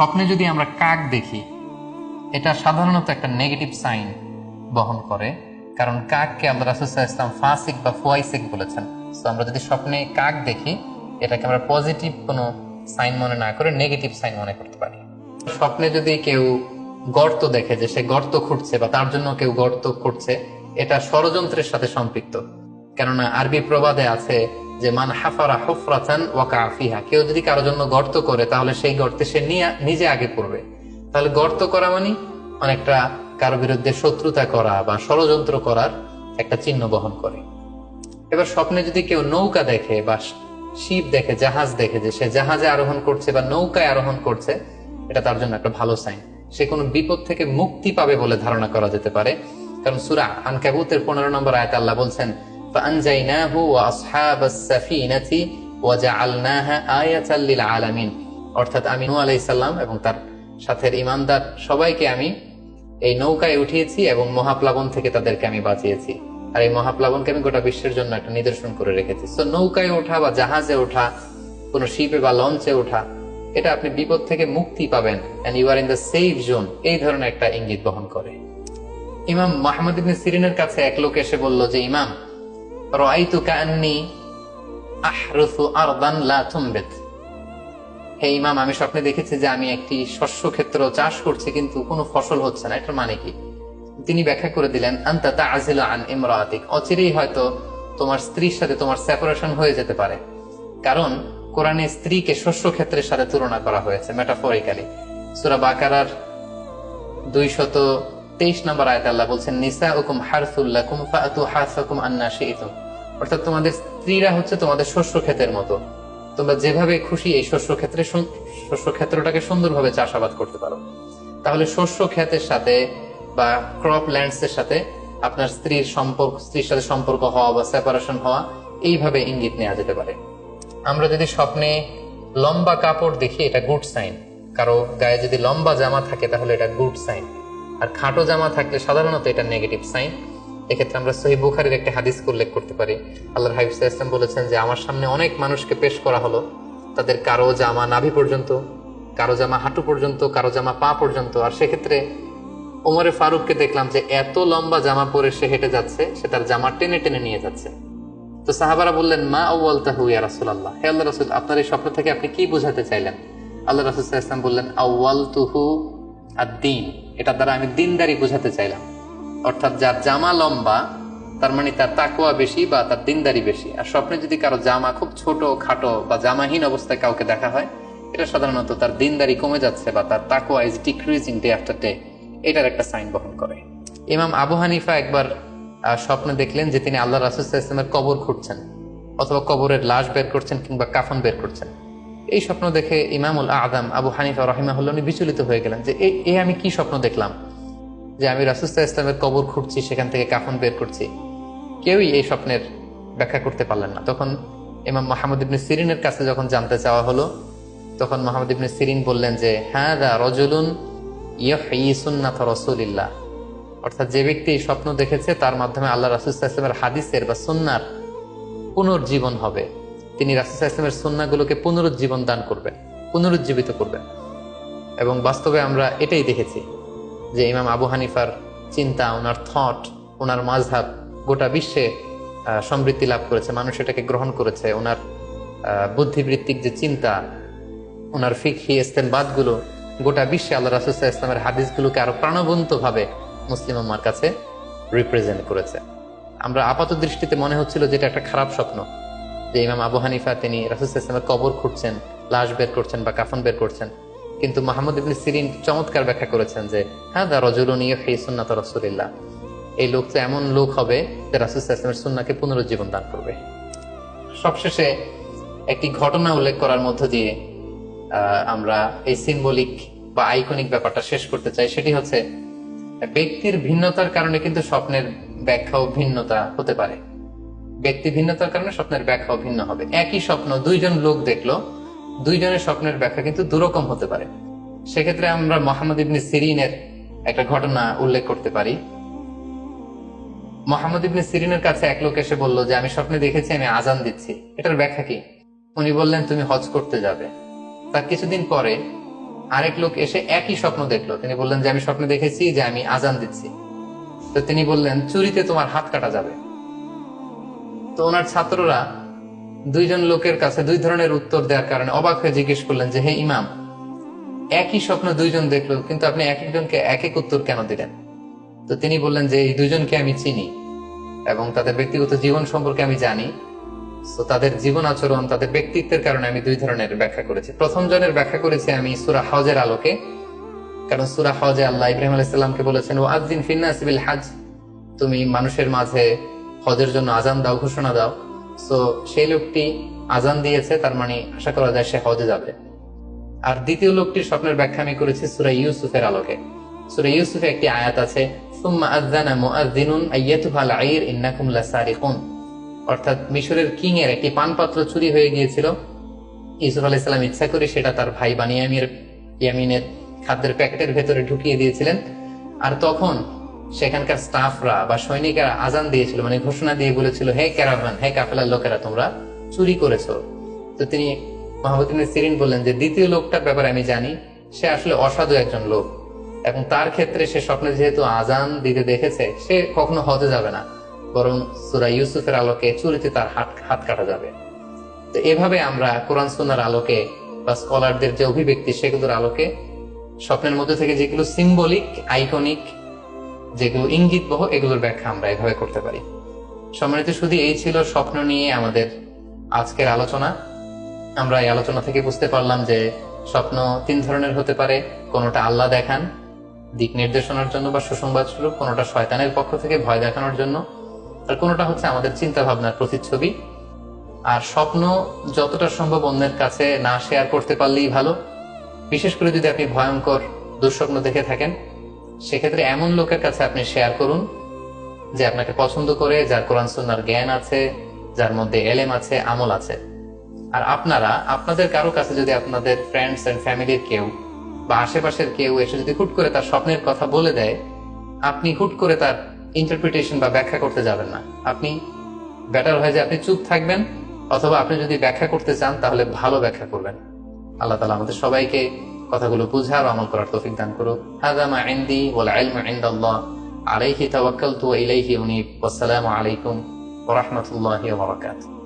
স্বপ্নে যদি আমরা কাক দেখি, এটা সাধারণত একটা নেগেটিভ সাইন বহন করে, কারণ কাককে আল্লাহ রাসূল সাল্লাল্লাহু আলাইহি ওয়াসাল্লাম ফাসিক বা ফুয়াইসিক বলেছেন। তো আমরা যদি স্বপ্নে কাক দেখি, এটাকে আমরা পজিটিভ কোনো সাইন মনে না করে নেগেটিভ সাইন মনে করতে পারি। স্বপ্নে যদি কেউ গর্ত দেখে, যে সে গর্ত খুঁড়ছে বা তার জন্য কেউ গর্ত খুঁড়ছে, এটা ষড়যন্ত্রের সাথে সম্পৃক্ত। কেননা আরবি প্রবাদে আছে যে মান হাফারা হুফরাতান ওয়াকা ফিহা, কেউ যদি কারোর জন্য গর্ত করে তাহলে সেই গর্তে সে নিজে আগে পড়বে। তাহলে গর্ত করা মানে অনেকটা কারো বিরুদ্ধে শত্রুতা করা বা ষড়যন্ত্র করার একটা চিহ্ন বহন করে। এবার স্বপ্নে যদি কেউ নৌকা দেখে বা শিপ দেখে, জাহাজ দেখে, যে সে জাহাজে আরোহণ করছে বা নৌকায় আরোহণ করছে, এটা তার জন্য একটা ভালো সাইন। সে কোনো বিপদ থেকে মুক্তি পাবে বলে ধারণা করা যেতে পারে। কারণ সূরা আনকাবুতের 15 নম্বর আয়াতে আল্লাহ বলছেন, ফাআনজাইনাহু ওয়া আসহাবাস সাফিনাতি ওয়া জাআলনাহা আয়াতাল লিল আলামিন। অর্থাৎ আমি নূহ আলাইহিস সালাম এবং তার সাথের ঈমানদার সবাইকে আমি এই নৌকায় উঠিয়েছি এবং মহাপ্লাবন থেকে তাদেরকে আমি বাঁচিয়েছি। আর এই মহাপ্লাবনকে আমি গোটা বিশ্বের জন্য একটা নিদর্শন করে রেখেছি। তো নৌকায় ওঠা বা জাহাজে ওঠা, কোন শিপে বা লঞ্চে ওঠা, এটা আপনি বিপদ থেকে মুক্তি পাবেন, and you are in the safe zone, এই ধরনের একটা ইঙ্গিত বহন করে। ইমাম মুহাম্মদ ইবনে সিরিনের কাছে এক লোক এসে বলল যে, ইমাম, রাআইতু কাআন্নী আহরুসু আরদান লা তুমবিত। হে ইমাম, আমি স্বপ্নে দেখেছি যে আমি একটি শস্য ক্ষেত্র চাষ করছি কিন্তু কোনো ফসল হচ্ছে না, এটার মানে কি? তিনি ব্যাখ্যা করে দিলেন, আনতা তা'জিলু আন ইমরাতিক, অচিরেই হয়তো তোমার স্ত্রীর সাথে তোমার সেপারেশন হয়ে যেতে পারে। কারণ কোরআনে স্ত্রীকে শস্য ক্ষেত্রের সাথে তুলনা করা হয়েছে মেটাফরিক্যালি। সূরা বাকারার 223 নম্বর আয়াতে আল্লাহ বলছেন, নিসাউকুম হারসুল লাকুম ফাআতু হারসাকুম আন্না শি'তুম। অর্থাৎ তোমাদের স্ত্রীরা হচ্ছে তোমাদের শস্য ক্ষেতের মতো, তোমরা যেভাবে খুশি এই শস্য ক্ষেত্রটাকে সুন্দরভাবে চাষাবাদ করতে পারো। তাহলে শস্য ক্ষেতের সাথে বা ক্রপ ল্যান্ডস এর সাথে আপনার স্ত্রীর সাথে সম্পর্ক হওয়া বা সেপারেশন হওয়া, এইভাবে ইঙ্গিত নেওয়া যেতে পারে। আমরা যদি স্বপ্নে লম্বা কাপড় দেখি, এটা গুড সাইন। কারো গায়ে যদি লম্বা জামা থাকে তাহলে এটা গুড সাইন, আর খাটো জামা থাকলে সাধারণত এটা নেগেটিভ সাইন। এক্ষেত্রে আমরা সহিহ বুখারীর একটা হাদিস উল্লেখ করতে পারি। আল্লাহর হাবিব সাল্লাল্লাহু আলাইহি ওয়াসাল্লাম বলেছেন যে, আমার সামনে অনেক মানুষকে পেশ করা হলো, তাদের কারো জামা নাভি পর্যন্ত, কারো জামা হাঁটু পর্যন্ত, কারো জামা পা পর্যন্ত। আর সেক্ষেত্রে ওমরে ফারুককে দেখলাম যে এত লম্বা জামা পরে সে হেঁটে যাচ্ছে, সে তার জামা টেনে টেনে নিয়ে যাচ্ছে। তো সাহাবারা বললেন, মা আউয়ালতাহু ইয়া রাসূলুল্লাহ, হে আল্লাহর রাসূল, আপনার এই স্বপ্ন থেকে আপনি কি বোঝাতে চাইলেন? আল্লাহ রাসূল সাল্লাল্লাহু আলাইহি ওয়াসাল্লাম বললেন, আউয়ালতুহু আদ-দীন, এটা দ্বারা আমি দ্বীনদারি বোঝাতে চাইলাম। অর্থাৎ যার জামা লম্বা তার মানে তার তাকওয়া বেশি বা তার দ্বীনদারি বেশি। আর স্বপ্নে যদি কারো জামা খুব ছোট খাটো বা জামাহীন অবস্থায় কাউকে দেখা হয়, এটা সাধারণত তার দ্বীনদারি কমে যাচ্ছে বা তার তাকওয়া is decreasing day after day, এটার একটা সাইন বহন করে। ইমাম আবু হানিফা একবার স্বপ্নে দেখলেন যে তিনি আল্লাহ রাসূল সাল্লাল্লাহু আলাইহি ওয়াসাল্লামের কবর খুঁড়ছেন, অথবা কবরের লাশ বের করছেন কিংবা কাফন বের করছেন। এই স্বপ্ন দেখে ইমামুল আযম আবু হানিফা রাহিমাহুল্লাহ বিচলিত হয়ে গেলেন যে এ আমি কি স্বপ্ন দেখলাম, যে আমি রাসূল সাল্লাল্লাহু আলাইহি ওয়াসাল্লামের কবর খুঁড়ছি, সেখান থেকে কাফন বের করছি। কেউই এই স্বপ্নের ব্যাখ্যা করতে পারলেন না। তখন ইমাম মুহাম্মদ ইবনে সিরিনের কাছে যখন জানতে চাওয়া হলো, তখন মুহাম্মদ ইবনে সিরিন বললেন যে, হাযা রাজুলুন ইহয়ি সুন্নাত রাসূলিল্লাহ, অর্থাৎ যে ব্যক্তি এই স্বপ্ন দেখেছে তার মাধ্যমে আল্লাহ রাসূল সাল্লাল্লাহু আলাইহি ওয়াসাল্লামের হাদিসের বা সুন্নাহর পুনর্জীবন হবে। তিনি রাসূল সাল্লাল্লাহু আলাইহি ওয়াসাল্লামের সুন্নাহগুলোকে পুনরুজ্জীবন দান করবেন, পুনরুজ্জীবিত করবেন। এবং বাস্তবে আমরা এটাই দেখেছি যে ইমাম আবু হানিফার চিন্তা, ওনার থট, ওনার মাযহাব গোটা বিশ্বে সমৃদ্ধি লাভ করেছে, মানুষ এটাকে গ্রহণ করেছে। ওনার বুদ্ধিবৃত্তিক যে চিন্তা, ওনার ফিকহি ইস্তেনবাতগুলো গোটা বিশ্বে আল্লাহ রাসূল সাল্লাল্লাহু আলাইহি ওয়াসাল্লামের হাদিসগুলোকে আরো প্রাণবন্তভাবে মুসলিম উম্মাহর কাছে রিপ্রেজেন্ট করেছে। আমরা আপাত দৃষ্টিতে মনে হচ্ছিল যে এটা একটা খারাপ স্বপ্ন, যে ইমাম আবু হানিফা তিনি রাসূল সাল্লাল্লাহু আলাইহি ওয়াসাল্লামের কবর খুঁড়ছেন, লাশ বের করছেন বা কাফন বের করছেন। কিন্তু মুহাম্মদ ইবনে সিরিন চমৎকার ব্যাখ্যা করেছেন যে, হাযা রাজুলুন ইহয়ি সুন্নাত রাসূলিল্লাহ, এই লোক তো এমন লোক হবে যে রাসূল সাল্লাল্লাহু আলাইহি ওয়াসাল্লামের সুন্নাহকে পুনরুজ্জীবন দান করবে। সবশেষে একটি ঘটনা উল্লেখ করার মধ্য দিয়ে আমরা এই সিম্বলিক বা আইকনিক ব্যাপারটা শেষ করতে চাই। সেটি হচ্ছে, ব্যক্তির ভিন্নতার কারণে কিন্তু স্বপ্নের ব্যাখ্যাও ভিন্নতা হতে পারে। ব্যক্তি ভিন্নতার কারণে স্বপ্নের ব্যাখ্যাও ভিন্ন হবে। একই স্বপ্ন দুইজন লোক দেখলো, দুইজনের স্বপ্নের ব্যাখ্যা কিন্তু দুরকম হতে পারে। সেক্ষেত্রে আমরা মুহাম্মদ ইবনে সিরিনের একটা ঘটনা উল্লেখ করতে পারি। মুহাম্মদ ইবনে সিরিনের কাছে এক লোক এসে বলল যে, আমি স্বপ্নে দেখেছি আমি আজান দিচ্ছি, এটার ব্যাখ্যা কি? উনি বললেন, তুমি হজ করতে যাবে। তার কিছুদিন পরে আরেক লোক এসে একই স্বপ্ন দেখলো, তিনি বললেন যে আমি স্বপ্নে দেখেছি যে আমি আজান দিচ্ছি। তো তিনি বললেন চুরিতে তোমার হাত কাটা যাবে। তো ওনার ছাত্ররা দুইজন লোকের কাছে দুই ধরনের উত্তর দেওয়ার কারণে অবাক হয়ে জিজ্ঞেস করলেন যে হে ইমাম, একই স্বপ্ন দুইজন দেখলো কিন্তু আপনি এক একজনকে এক এক উত্তর কেন দিলেন? তো তিনি বললেন যে এই দুইজনকে আমি চিনি এবং তাদের ব্যক্তিগত জীবন সম্পর্কে আমি জানি। তো তাদের জীবন আচরণ, তাদের ব্যক্তিত্বের কারণে আমি দুই ধরনের ব্যাখ্যা করেছি। প্রথম জনের ব্যাখ্যা করেছি আমি সূরা হজের আলোকে, কারণ সূরা হজে আল্লাহ ইব্রাহিম আলাইহিস সালামকে বলেছেন ওয়াজ্জিন ফিন্নাসি বিল হজ, তুমি মানুষের মাঝে হজের জন্য আজান দাও, ঘোষণা দাও। সো সেই লোকটি আজান দিয়েছে, তার মানে আশা করা যায় সে হজে যাবে। আর দ্বিতীয় লোকটির স্বপ্নের ব্যাখ্যা আমি করেছি সূরা ইউসুফের আলোকে। সূরা ইউসুফে একটি আয়াত আছে সুম্মা আযানা মুআযযিনুন আইয়াতুহাল আইর ইন্নাকুম লাসারিকুন, অর্থাৎ মিশরের কিং এর একটি পানপাত্র চুরি হয়ে গিয়েছিল। ইউসুফ আলাইহিস সালাম ইচ্ছা করে সেটা তার ভাই ইয়ামিনের খাদ্যের প্যাকেটের ভেতরে ঢুকিয়ে দিয়েছিলেন। আর তখন সেখানকার স্টাফরা বা সৈনিকেরা আজান দিয়েছিল, মানে ঘোষণা দিয়ে বলেছিল হে ক্যারাভান, হে কাফেলার লোকেরা, তোমরা চুরি করেছো। তো তিনি মুহাম্মদ ইবনে সিরিন বললেন যে দ্বিতীয় লোকটার ব্যাপারে আমি জানি, সে আসলে অসাধু একজন লোক এবং তার ক্ষেত্রে সে স্বপ্নে যেহেতু আজান দিতে দেখেছে, সে কখনো হজে যাবে না, বরং সূরা ইউসুফের আলোকে চুরিতে তার হাত কাটা যাবে। তো এভাবে আমরা কোরআন সুন্নাহর আলোকে বা স্কলারদের যে অভিব্যক্তি সেগুলোর আলোকে স্বপ্নের মধ্যে থেকে যেগুলো সিম্বলিক, আইকনিক, যেগুলো ইঙ্গিত বহ, এগুলোর ব্যাখ্যা আমরা এভাবে করতে পারি। সম্মানিত শুধু এই ছিল স্বপ্ন নিয়ে আমাদের আজকের আলোচনা। আমরা এই আলোচনা থেকে বুঝতে পারলাম যে স্বপ্ন তিন ধরনের হতে পারে। কোনোটা আল্লাহ দেখান দিক নির্দেশনার জন্য বা সুসংবাদ স্বরূপ, কোনোটা শয়তানের পক্ষ থেকে ভয় দেখানোর জন্য, আর কোনোটা হচ্ছে আমাদের চিন্তা ভাবনার প্রতিচ্ছবি। আর স্বপ্ন যতটা সম্ভব অন্যের কাছে না শেয়ার করতে পারলেই ভালো। বিশেষ করে যদি আপনি ভয়ঙ্কর দুঃস্বপ্ন দেখে থাকেন, সেক্ষেত্রে এমন লোকের কাছে আপনি শেয়ার করুন যে আপনাকে পছন্দ করে, যার কোরআন সুন্নাহর জ্ঞান আছে, যার মধ্যে এলেম আছে, আমল আছে। আর আপনাদের কারো কাছে যদি আপনাদের ফ্রেন্ডস এন্ড ফ্যামিলির কেউ বা আশেপাশের কেউ এসে যদি হুট করে তার স্বপ্নের কথা বলে দেয়, আপনি হুট করে তার ইন্টারপ্রিটেশন বা ব্যাখ্যা করতে যাবেন না। আপনি বেটার হয় যে আপনি চুপ থাকবেন, অথবা আপনি যদি ব্যাখ্যা করতে চান তাহলে ভালো ব্যাখ্যা করবেন। আল্লাহ তাআলা আমাদের সবাইকে কথাগুলো বুঝার ও আমল করার তৌফিক দান করুক। হাযা মা ইনদি ওয়াল ইলমু ইনদাল্লাহ আলাইহি তাওয়াক্কালতু ওয়া ইলাইহি উনীব। ওয়াসসালামু আলাইকুম ওয়া রাহমাতুল্লাহি ওয়া বারাকাতুহু।